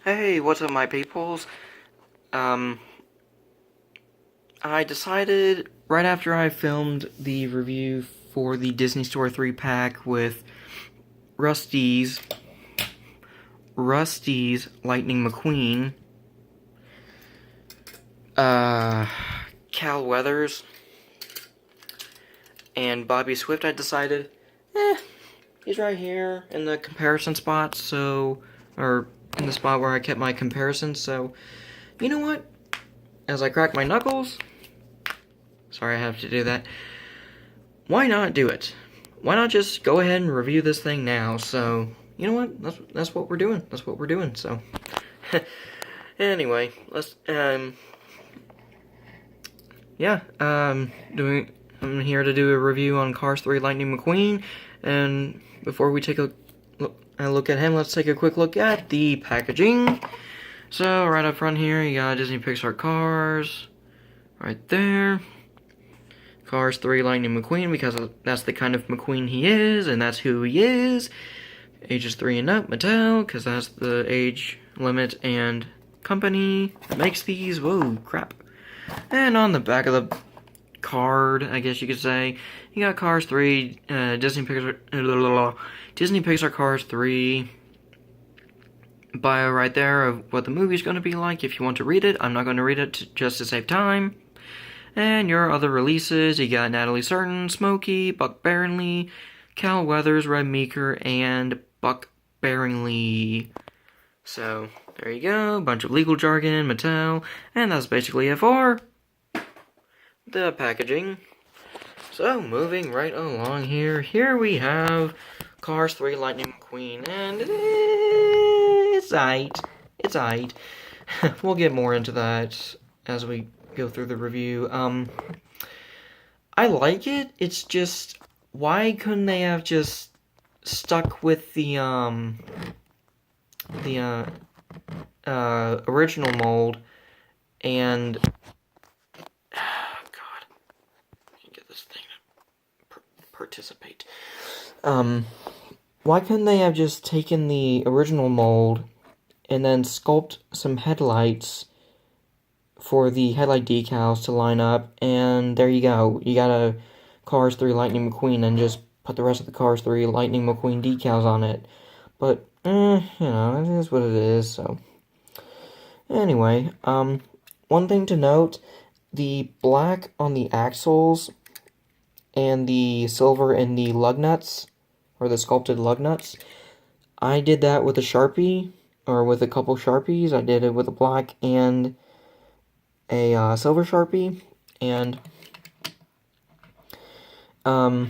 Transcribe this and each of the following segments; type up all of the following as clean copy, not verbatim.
Hey, what's up, my peoples? Um, I decided right after I filmed the review for the Disney Store 3 pack with Rusty's Lightning McQueen, uh, Cal Weathers, and Bobby Swift, I decided, he's right here in the comparison spot, or in the spot where I kept my comparisons, so, you know what? As I crack my knuckles, sorry I have to do that, why not do it? Why not just go ahead and review this thing now? So, you know what? That's what we're doing. That's what we're doing. So, anyway, yeah, I'm here to do a review on Cars 3 Lightning McQueen, and before we take a look at him, let's take a quick look at the packaging. So, right up front here, you got Disney Pixar Cars, right there. Cars 3 Lightning McQueen, because that's the kind of McQueen he is, and that's who he is. Ages 3 and up, Mattel, because that's the age limit and company that makes these. Whoa, crap. And on the back of the card, I guess you could say, you got Cars 3, Disney Pixar Cars 3 bio right there of what the movie's going to be like. If you want to read it, I'm not going to read it just to save time. And your other releases, you got Natalie Certain, Smokey, Buck Barronley, Cal Weathers, Red Meeker, and Buck Barronley. So, there you go, a bunch of legal jargon, Mattel, and that's basically it for the packaging. So, moving right along here we have Cars 3 Lightning McQueen, and it's aight. We'll get more into that as we go through the review. I like it. It's just, why couldn't they have just stuck with the original mold and God, I can't get this thing to participate. Why couldn't they have just taken the original mold and then sculpt some headlights for the headlight decals to line up, and there you go. You got a Cars 3 Lightning McQueen, and just put the rest of the Cars 3 Lightning McQueen decals on it. But, it is what it is, so. Anyway, one thing to note, the black on the axles and the silver in the lug nuts, or the sculpted lug nuts, I did that with a Sharpie, or with a couple Sharpies. I did it with a black and a silver Sharpie, and I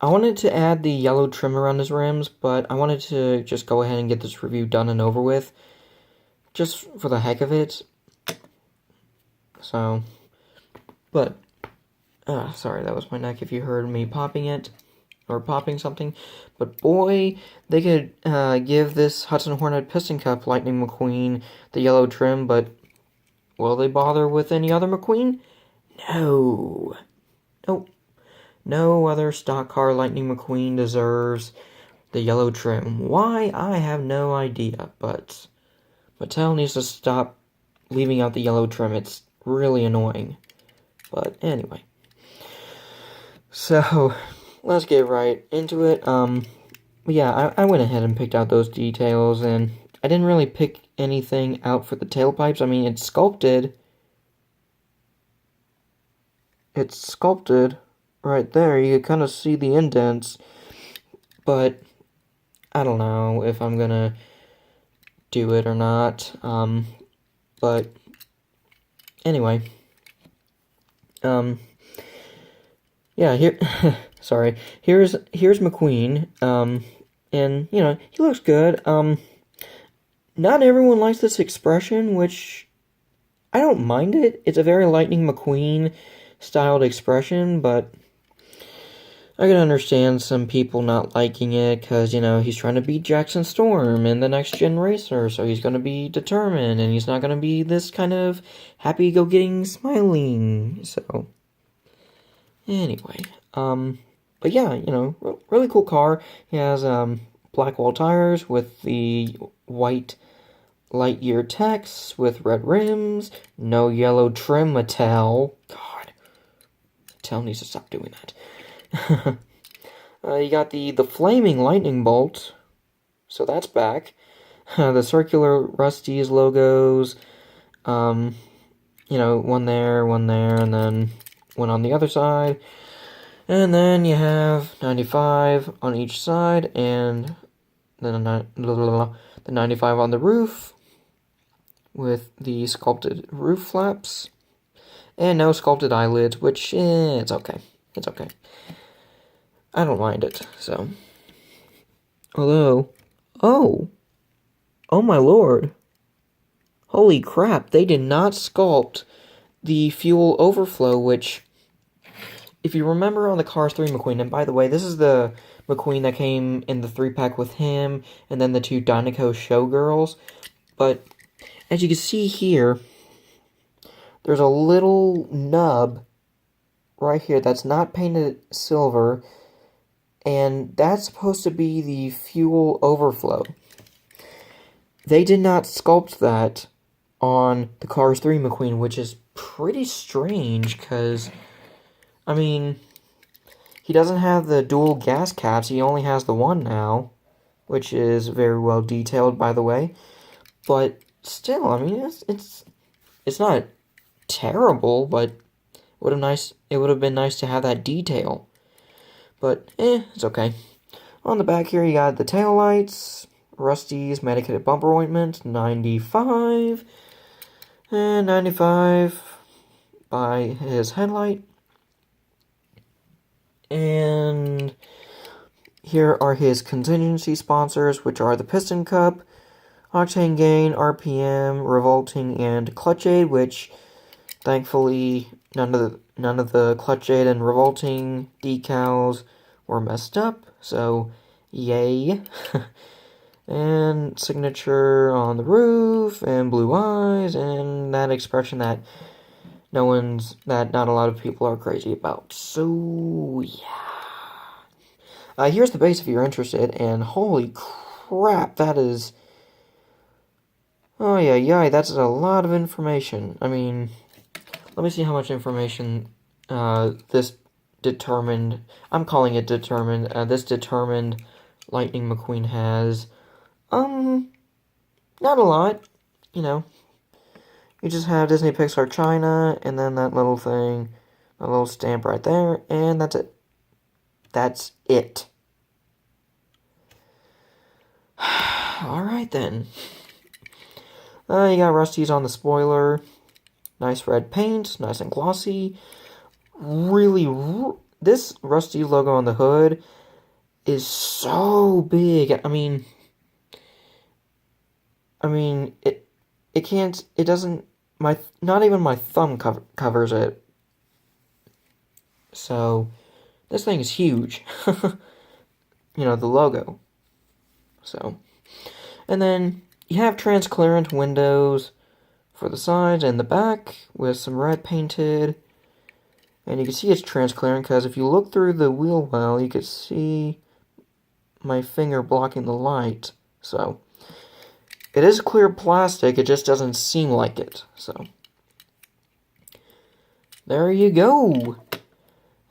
wanted to add the yellow trim around his rims, but I wanted to just go ahead and get this review done and over with, just for the heck of it. So, but, sorry, that was my neck if you heard me popping it, or popping something, but boy, they could give this Hudson Hornet Piston Cup Lightning McQueen the yellow trim, but will they bother with any other McQueen? No. Nope. No other stock car Lightning McQueen deserves the yellow trim. Why? I have no idea, but Mattel needs to stop leaving out the yellow trim. It's really annoying. But anyway. So, let's get right into it. Yeah, I went ahead and picked out those details, and I didn't really pick anything out for the tailpipes. I mean, it's sculpted. It's sculpted right there. You can kind of see the indents, but I don't know if I'm gonna do it or not. But anyway, yeah, here, sorry, here's McQueen, and, he looks good. Not everyone likes this expression, which I don't mind it. It's a very Lightning McQueen styled expression, but I can understand some people not liking it, because, he's trying to beat Jackson Storm in the Next Gen Racer, so he's going to be determined, and he's not going to be this kind of happy-go-getting, smiling, so, anyway, but yeah, really cool car. He has, black wall tires with the white Lightyear text with red rims. No yellow trim, Mattel. God. Mattel needs to stop doing that. You got the flaming lightning bolt. So that's back. The circular Rusty's logos. One there, and then one on the other side. And then you have 95 on each side, and then the 95 on the roof with the sculpted roof flaps. And no sculpted eyelids, which, it's okay. It's okay. I don't mind it, so. Although, oh my lord. Holy crap, they did not sculpt the fuel overflow, which, if you remember on the Cars 3 McQueen, and by the way, this is the McQueen that came in the 3-pack with him, and then the 2 Dynaco Showgirls, but as you can see here, there's a little nub right here that's not painted silver, and that's supposed to be the fuel overflow. They did not sculpt that on the Cars 3 McQueen, which is pretty strange, because, I mean, he doesn't have the dual gas caps, he only has the one now, which is very well detailed, by the way, but still, I mean, it's not terrible, but it would have been nice to have that detail, but, it's okay. On the back here, you got the taillights, Rusty's medicated bumper ointment, 95, and 95 by his headlight. And here are his contingency sponsors, which are the Piston Cup, Octane Gain, RPM, Revolting, and Clutch Aid, which thankfully none of the Clutch Aid and Revolting decals were messed up, so yay. And signature on the roof, and blue eyes, and that expression that not a lot of people are crazy about. So, yeah. Here's the base if you're interested, and holy crap, that is... Oh, yeah, that's a lot of information. I mean, let me see how much information, this determined... I'm calling it determined. This determined Lightning McQueen has... Not a lot, You just have Disney Pixar China, and then that little thing, a little stamp right there, and that's it. That's it. Alright then. You got Rusty's on the spoiler. Nice red paint, nice and glossy. This Rusty logo on the hood is so big. I mean, not even my thumb covers it. So, this thing is huge. The logo. So, and then you have transparent windows for the sides and the back with some red painted. And you can see it's transparent because if you look through the wheel well, you can see my finger blocking the light. So, it is clear plastic, it just doesn't seem like it, so. There you go.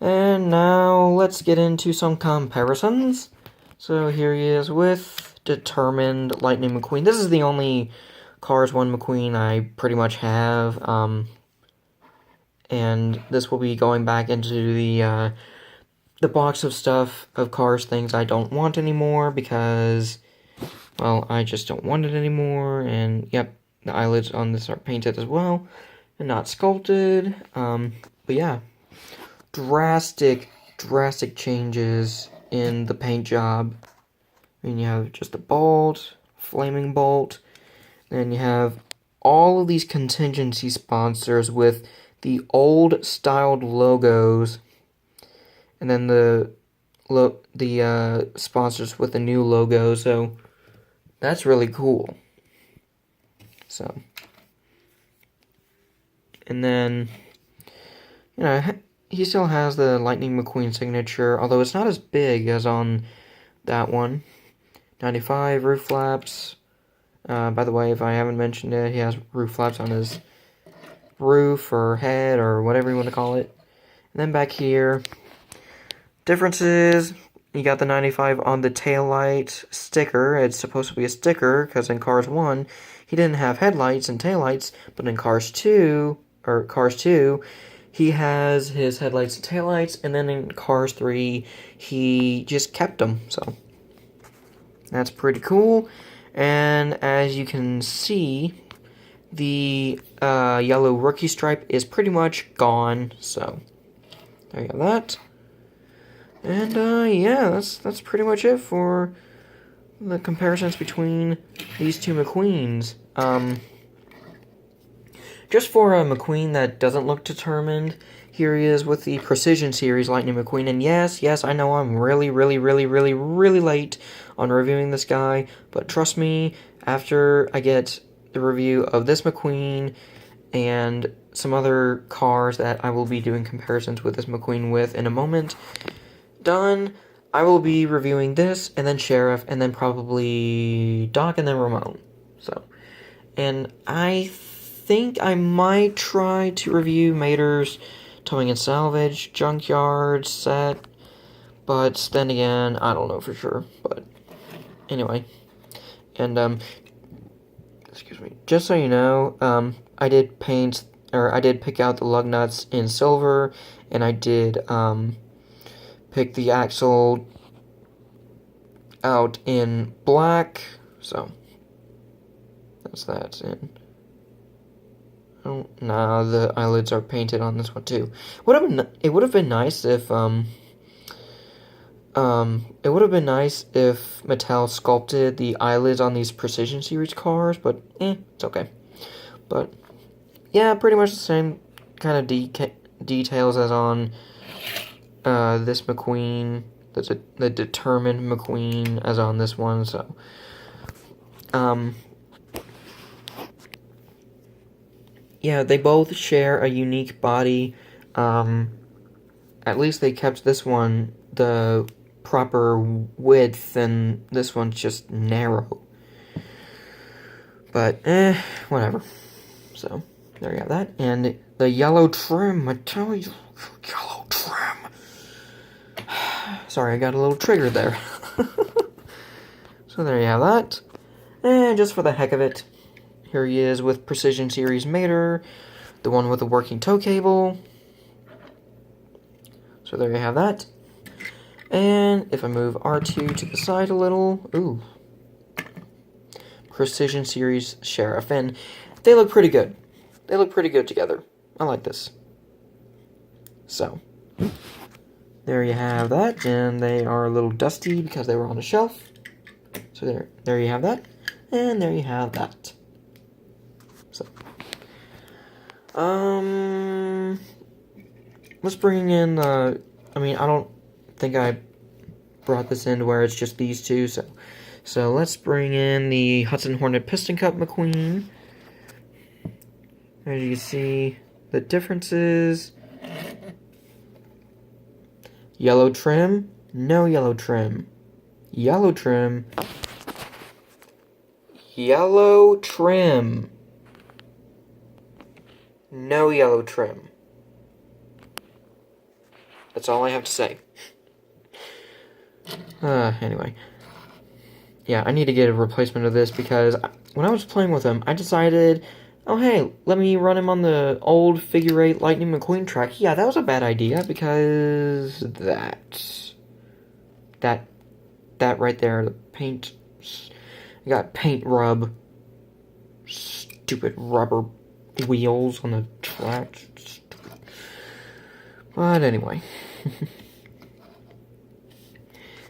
And now, let's get into some comparisons. So here he is with determined Lightning McQueen. This is the only Cars 1 McQueen I pretty much have, and this will be going back into the box of stuff, of Cars things I don't want anymore, because... well, I just don't want it anymore, and yep, the eyelids on this are painted as well, and not sculpted, but yeah, drastic changes in the paint job. I mean, you have just a bolt, flaming bolt, then you have all of these contingency sponsors with the old styled logos, and then the sponsors with the new logo, so... that's really cool. So. And then, he still has the Lightning McQueen signature, although it's not as big as on that one. 95 roof flaps, By the way, if I haven't mentioned it, he has roof flaps on his roof or head or whatever you want to call it. And then back here, differences. You got the 95 on the taillight sticker. It's supposed to be a sticker because in Cars 1, he didn't have headlights and taillights, but in Cars 2, he has his headlights and taillights, and then in Cars 3, he just kept them, so that's pretty cool. And as you can see, the yellow rookie stripe is pretty much gone, so there you have that. And yeah, that's pretty much it for the comparisons between these two McQueens. Just for a McQueen that doesn't look determined, here he is with the Precision Series Lightning McQueen. And yes, I know I'm really late on reviewing this guy, but trust me, after I get the review of this McQueen and some other cars that I will be doing comparisons with this McQueen with in a moment, done, I will be reviewing this, and then Sheriff, and then probably Doc, and then Ramon. So, and I think I might try to review Mater's Towing and Salvage Junkyard set, but then again, I don't know for sure. But anyway, and excuse me, just so you know, I did pick out the lug nuts in silver, and I did pick the axle out in black, so that's that. And oh, nah, the eyelids are painted on this one too. It would have been nice if Mattel sculpted the eyelids on these Precision Series cars, but it's okay. But yeah, pretty much the same kind of details as on this McQueen, the determined McQueen as on this one, so yeah, they both share a unique body. At least they kept this one the proper width, and this one's just narrow. But whatever. So there you have that, and the yellow trim. I tell you, yellow trim. Sorry, I got a little triggered there. So there you have that. And just for the heck of it, here he is with Precision Series Mater, the one with the working tow cable. So there you have that. And if I move R2 to the side a little, ooh, Precision Series Sheriff, and they look pretty good. They look pretty good together. I like this. So there you have that, and they are a little dusty because they were on a shelf. So there you have that, and there you have that. So, let's bring in I don't think I brought this in to where it's just these two, so let's bring in the Hudson Hornet Piston Cup McQueen. As you can see, the differences. Yellow trim, no yellow trim. Yellow trim. Yellow trim. No yellow trim. That's all I have to say. Anyway. Yeah, I need to get a replacement of this because when I was playing with him, I decided, oh hey, let me run him on the old figure 8 Lightning McQueen track. Yeah, that was a bad idea because that right there, the paint, I got paint rub, stupid rubber wheels on the track. But anyway.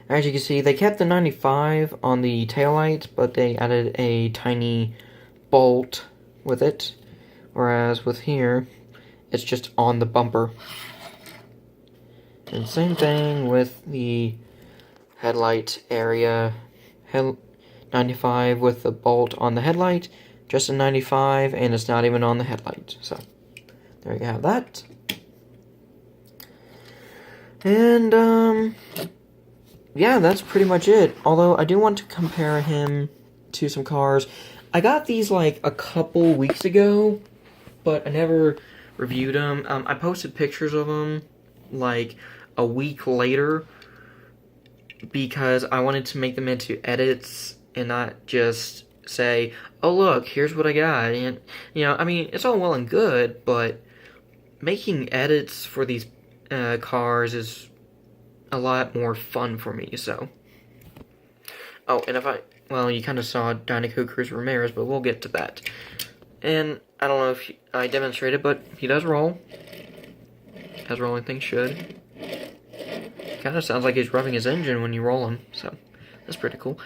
As you can see, they kept the 95 on the taillight, but they added a tiny bolt with it. Whereas with here, it's just on the bumper. And same thing with the headlight area. 95 with the bolt on the headlight, just a 95, and it's not even on the headlight. So, there you have that. And, yeah, that's pretty much it. Although, I do want to compare him to some cars. I got these like a couple weeks ago, but I never reviewed them. I posted pictures of them like a week later because I wanted to make them into edits and not just say, oh look, here's what I got. And, I mean, it's all well and good, but making edits for these cars is a lot more fun for me, so. Oh, and well, you kind of saw Dinoco Cruz Ramirez, but we'll get to that. And I don't know if I demonstrated, but he does roll. As rolling things should. Kind of sounds like he's rubbing his engine when you roll him, so that's pretty cool.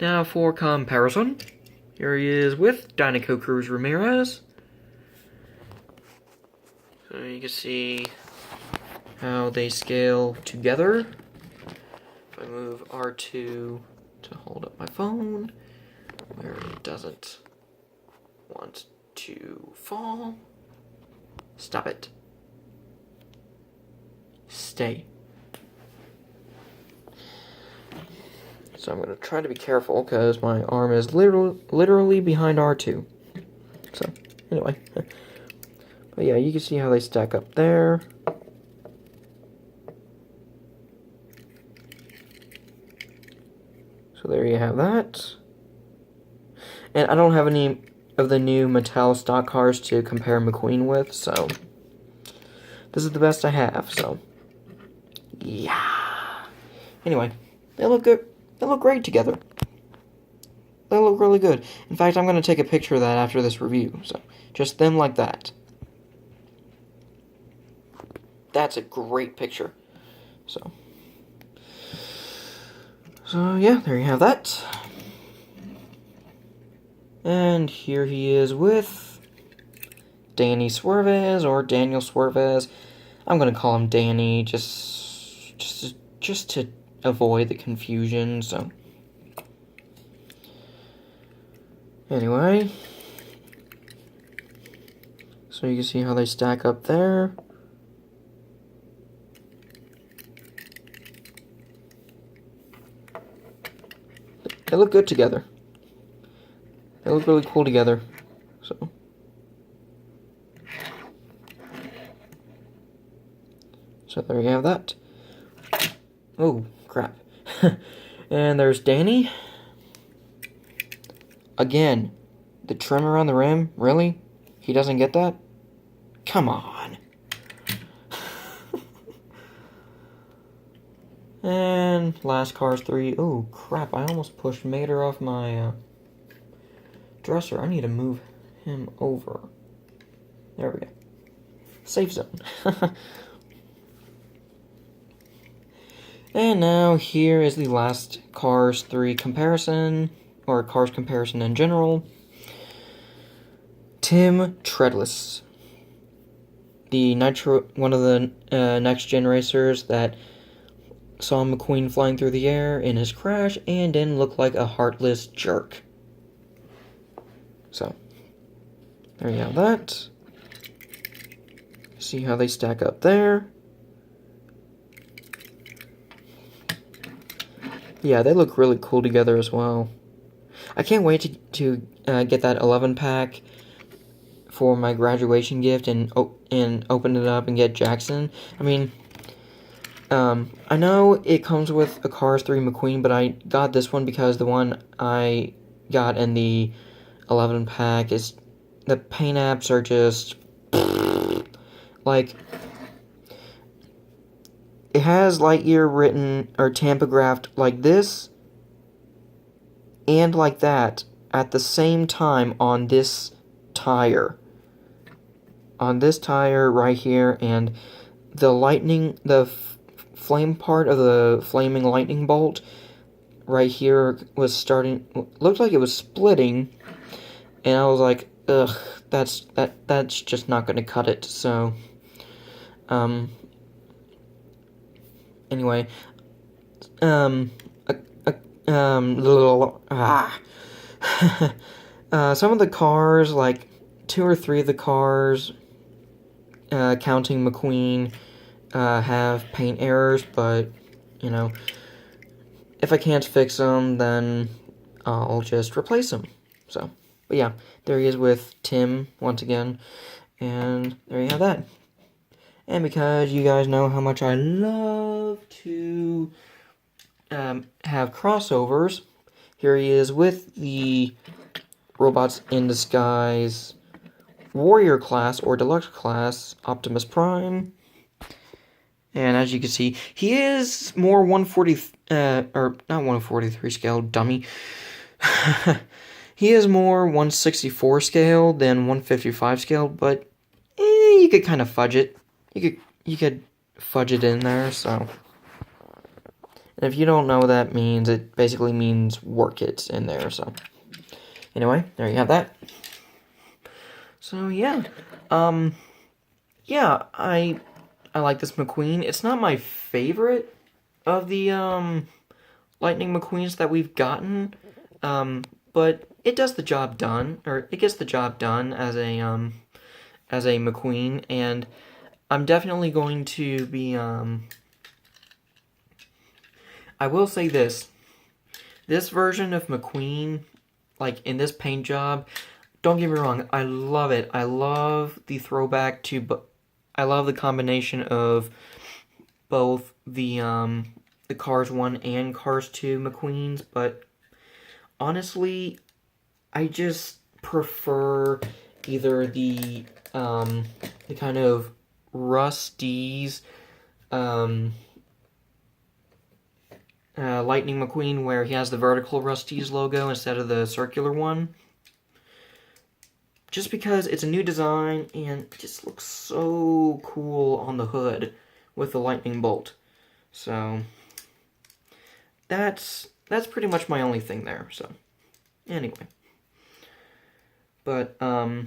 Now for comparison, here he is with Dinoco Cruz Ramirez. So you can see how they scale together. If I move R2 to hold up my phone, where it doesn't want to fall. Stop it. Stay. So I'm going to try to be careful because my arm is literally behind R2. So, anyway. But yeah, you can see how they stack up there. So there you have that. And I don't have any of the new Mattel stock cars to compare McQueen with, so this is the best I have, so yeah. Anyway, they look good. They look great together. They look really good. In fact, I'm going to take a picture of that after this review, so just them like that. That's a great picture. So yeah, there you have that. And here he is with Danny Suarez, or Daniel Suarez. I'm gonna call him Danny, just to avoid the confusion. So anyway, so you can see how they stack up there. They look good together. They look really cool together. So there you have that. Oh, crap. And there's Danny. Again, the trim around the rim, really? He doesn't get that? Come on. And last car's 3. Oh, crap, I almost pushed Mater off my dresser. I need to move him over. There we go. Safe zone. And now here is the last Cars 3 comparison, or Cars comparison in general. Tim Treadless, one of the next gen racers that saw McQueen flying through the air in his crash and didn't look like a heartless jerk. So, there you have that. See how they stack up there. Yeah, they look really cool together as well. I can't wait to get that 11 pack for my graduation gift and open it up and get Jackson. I mean, I know it comes with a Cars 3 McQueen, but I got this one because the one I got in the 11 pack is, the paint apps are just like, it has Lightyear written or tampographed like this and like that at the same time on this tire. On this tire right here, and the flame part of the flaming lightning bolt right here looked like it was splitting, and I was like, ugh, that's just not gonna cut it. So anyway, some of the cars, like 2 or 3 of the cars, counting McQueen, have paint errors, but, if I can't fix them, then I'll just replace them. So, But yeah, there he is with Tim once again. And there you have that. And because you guys know how much I love to have crossovers, here he is with the Robots in Disguise Warrior class or Deluxe class, Optimus Prime. And as you can see, he is more 140, or not 143 scale, dummy. He is more 164 scale than 155 scale, but you could kind of fudge it. You could fudge it in there, so. And if you don't know what that means, it basically means work it in there, so. Anyway, there you have that. So yeah, yeah, I like this McQueen. It's not my favorite of the Lightning McQueens that we've gotten, but it does the job done, or it gets the job done as a McQueen, and I'm definitely going to be I will say this version of McQueen, like in this paint job, don't get me wrong, I love it. I love the throwback to, I love the combination of both the Cars 1 and Cars 2 McQueens, but honestly, I just prefer either the kind of Rusty's Lightning McQueen where he has the vertical Rusty's logo instead of the circular one. Just because it's a new design and it just looks so cool on the hood with the lightning bolt. So that's pretty much my only thing there. So anyway, but I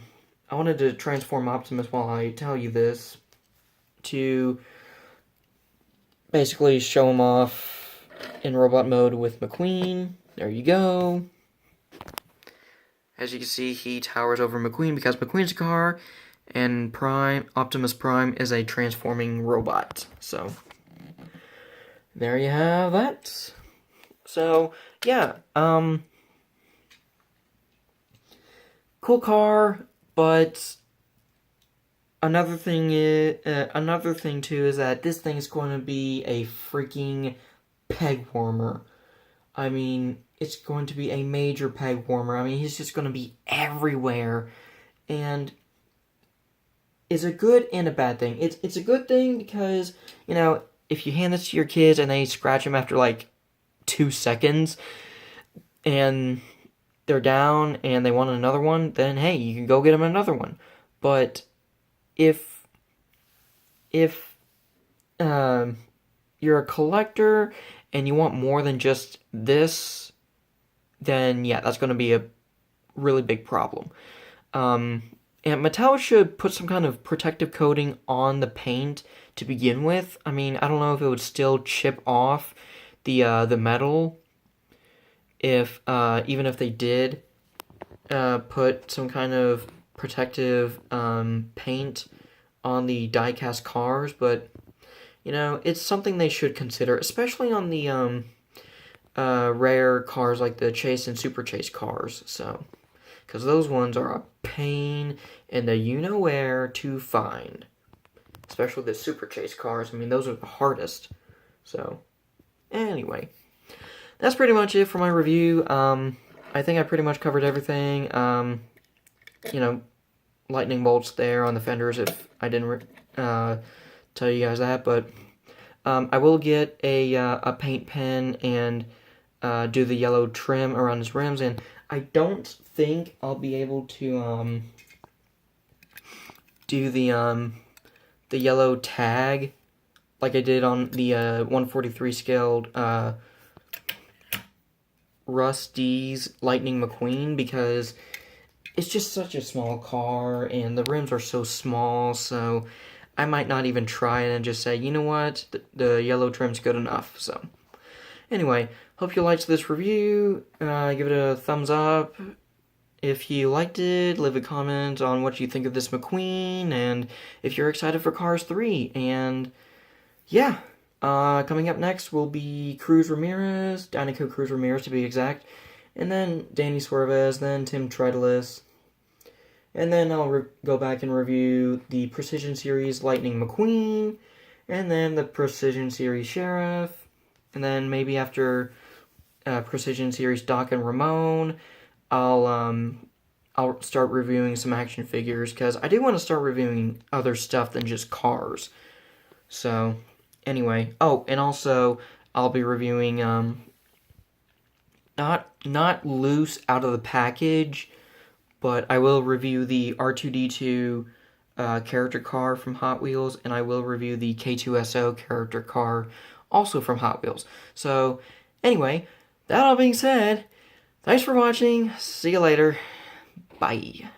wanted to transform Optimus while I tell you this to basically show him off in robot mode with McQueen. There you go. As you can see, he towers over McQueen because McQueen's a car, and Optimus Prime is a transforming robot. So, there you have that. So, yeah, cool car, but another thing too is that this thing's going to be a freaking peg warmer. I mean, it's going to be a major peg warmer. I mean, he's just going to be everywhere. And it's a good and a bad thing. It's a good thing because, you know, if you hand this to your kids and they scratch him after like 2 seconds and they're down and they want another one, then hey, you can go get them another one. But if you're a collector and you want more than just this, then yeah, that's going to be a really big problem. And Mattel should put some kind of protective coating on the paint to begin with. I mean, I don't know if it would still chip off the metal if even if they did put some kind of protective paint on the die-cast cars, but you know, it's something they should consider, especially on the rare cars like the Chase and Super Chase cars. So, because those ones are a pain in the you-know-where to find. Especially the Super Chase cars. I mean, those are the hardest. So, anyway. That's pretty much it for my review. I think I pretty much covered everything. You know, lightning bolts there on the fenders if I didn't tell you guys that. But I will get a paint pen and do the yellow trim around his rims, and I don't think I'll be able to do the yellow tag like I did on the 143 scaled Rusty's Lightning McQueen, because it's just such a small car and the rims are so small, so I might not even try it and just say, you know what, the yellow trim's good enough. So anyway, hope you liked this review. Give it a thumbs up. If you liked it, leave a comment on what you think of this McQueen, and if you're excited for Cars 3. And yeah, coming up next will be Cruz Ramirez, Dinoco Cruz Ramirez to be exact. and then Danny Suarez, then Tim Treadless. And then I'll go back and review the Precision Series Lightning McQueen, and then the Precision Series Sheriff, and then maybe after Precision Series Doc and Ramon, I'll start reviewing some action figures because I do want to start reviewing other stuff than just cars. So anyway, oh, and also I'll be reviewing not loose out of the package, but I will review the R2-D2 character car from Hot Wheels, and I will review the K2SO character car also from Hot Wheels. So anyway, that all being said, thanks for watching. See you later. Bye.